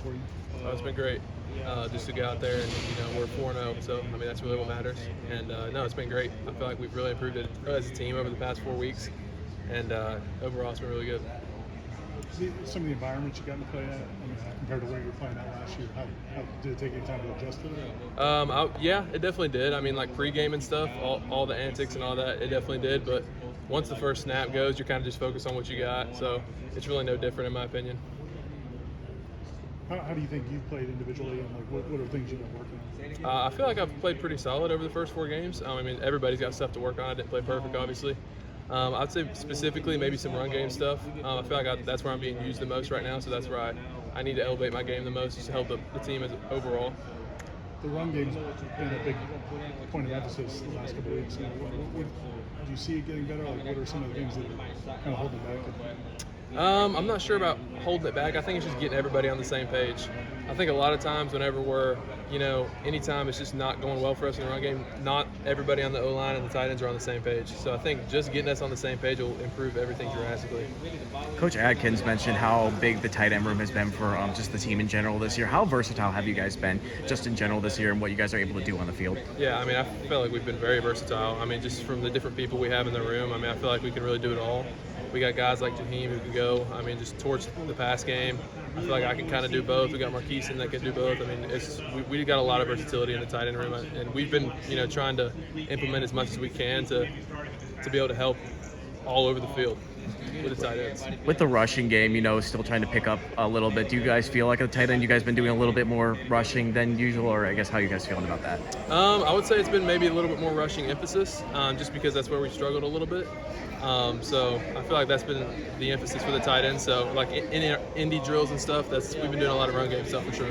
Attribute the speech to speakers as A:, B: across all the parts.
A: for you?
B: Oh, it's been great. Just to go out there and, we're 4-0, so, that's really what matters. And, no, it's been great. I feel like we've really improved it as a team over the past 4 weeks, and overall it's been really good.
A: Some of the environments you got to play at, compared to where you were playing at last year, how did it take any time to adjust to that?
B: Yeah, it definitely did. Like pregame and stuff, all the antics and all that, it definitely did. But once the first snap goes, you're kind of just focused on what you got. So it's really no different in my opinion.
A: How do you think you've played individually, and what are things you've been working on?
B: I feel like I've played pretty solid over the first 4 games. Everybody's got stuff to work on. I didn't play perfect, obviously. I'd say specifically maybe some run game stuff. I feel like that's where I'm being used the most right now, so that's where I need to elevate my game the most just to help the team overall.
A: The run game's been a big point of emphasis the last couple of weeks. Do you see it getting better? What are some of the things that are kind of holding it back?
B: I'm not sure about holding it back. I think it's just getting everybody on the same page. I think a lot of times whenever we're, anytime it's just not going well for us in the run game, not everybody on the O-line and the tight ends are on the same page. So I think just getting us on the same page will improve everything drastically.
C: Coach Adkins mentioned how big the tight end room has been for just the team in general this year. How versatile have you guys been just in general this year and what you guys are able to do on the field?
B: Yeah, I feel like we've been very versatile. Just from the different people we have in the room, I feel like we can really do it all. We got guys like Jaheim who can go, just towards the pass game. I feel like I can kind of do both. We got Marqueson that can do both. We got a lot of versatility in the tight end room, and we've been, trying to implement as much as we can to be able to help all over the field with the tight ends.
C: With the rushing game, still trying to pick up a little bit. Do you guys feel like at the tight end you guys been doing a little bit more rushing than usual, or I guess how are you guys feeling about that?
B: I would say it's been maybe a little bit more rushing emphasis, just because that's where we struggled a little bit. So I feel like that's been the emphasis for the tight end. So like in indie drills and stuff, we've been doing a lot of run game stuff for sure.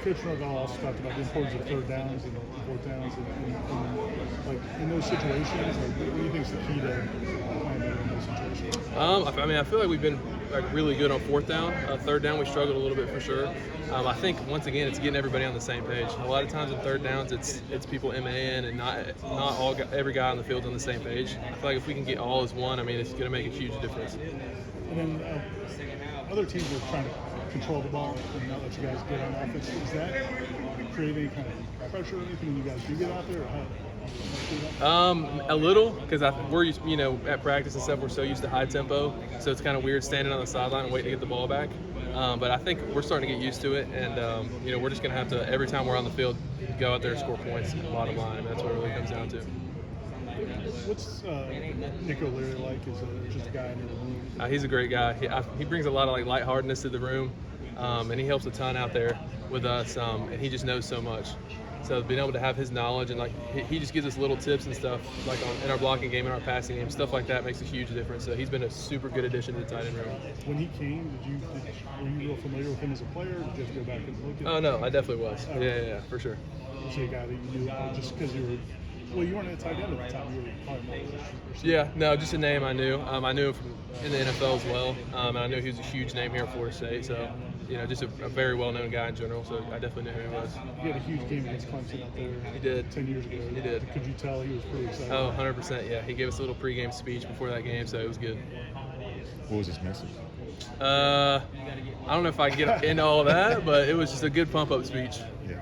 A: Coach Norvell also talked about the importance of third downs and fourth downs, and like in those situations, what do you think is the key to playing better in those situations?
B: I feel like we've been really good on fourth down. Third down, we struggled a little bit for sure. I think once again, it's getting everybody on the same page. A lot of times in third downs, it's people MAN and not every guy on the field on the same page. I feel like if we can get all as one, it's going to make a huge difference.
A: And then other teams are trying to control the ball and not let you guys get on offense. Does that create any kind of pressure or anything when you guys do get out there? Or how?
B: A little, because we're used, at practice and stuff, we're so used to high tempo, so it's kind of weird standing on the sideline and waiting to get the ball back. But I think we're starting to get used to it, and we're just going to have to, every time we're on the field, go out there and score points. Bottom line, that's what it really comes down to.
A: What's Nick O'Leary like as just a guy in the room?
B: He's a great guy. He brings a lot of lightheartedness to the room, and he helps a ton out there with us, and he just knows so much. So being able to have his knowledge and he just gives us little tips and stuff in our blocking game and our passing game, stuff like that makes a huge difference. So he's been a super good addition to the tight end room.
A: When he came, were you real familiar with him as a player, or did you have to go back and look at him?
B: Oh no, I definitely was. Yeah, for sure.
A: Was he a guy that you knew just because you weren't a tight end at the time? You were probably more.
B: Yeah, no, just a name I knew. I knew him from in the NFL as well, and I knew he was a huge name here at Florida State. So. Just a very well-known guy in general, so I definitely knew who he was.
A: He had a huge game against Clemson out there.
B: He did.
A: 10 years ago.
B: He did.
A: Could you tell he was pretty excited?
B: Oh, 100%, yeah. He gave us a little pregame speech before that game, so it was good.
D: What was his message?
B: I don't know if I can get into all that, but it was just a good pump-up speech.
D: Yeah.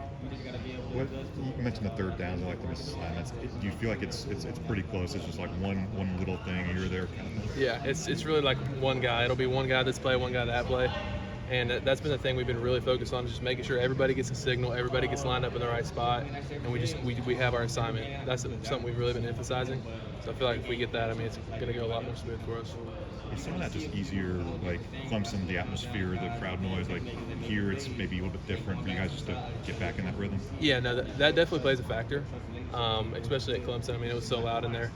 D: You mentioned the third downs and the missed assignments. Do you feel like it's pretty close? It's just like one little thing here or there kind of thing?
B: Yeah, it's really like one guy. It'll be one guy this play, one guy that play. And that's been the thing we've been really focused on, is just making sure everybody gets a signal, everybody gets lined up in the right spot, and we have our assignment. That's something we've really been emphasizing. So I feel like if we get that, it's going to go a lot more smooth for us.
D: Is some of that just easier, like Clemson, the atmosphere, the crowd noise? Like here, it's maybe a little bit different for you guys just to get back in that rhythm?
B: Yeah, no, that definitely plays a factor, especially at Clemson. It was so loud in there.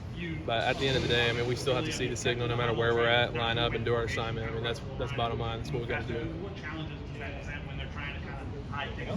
B: But at the end of the day, we still have to see the signal no matter where we're at, line up, and do our assignment. That's bottom line. That's what we got to do.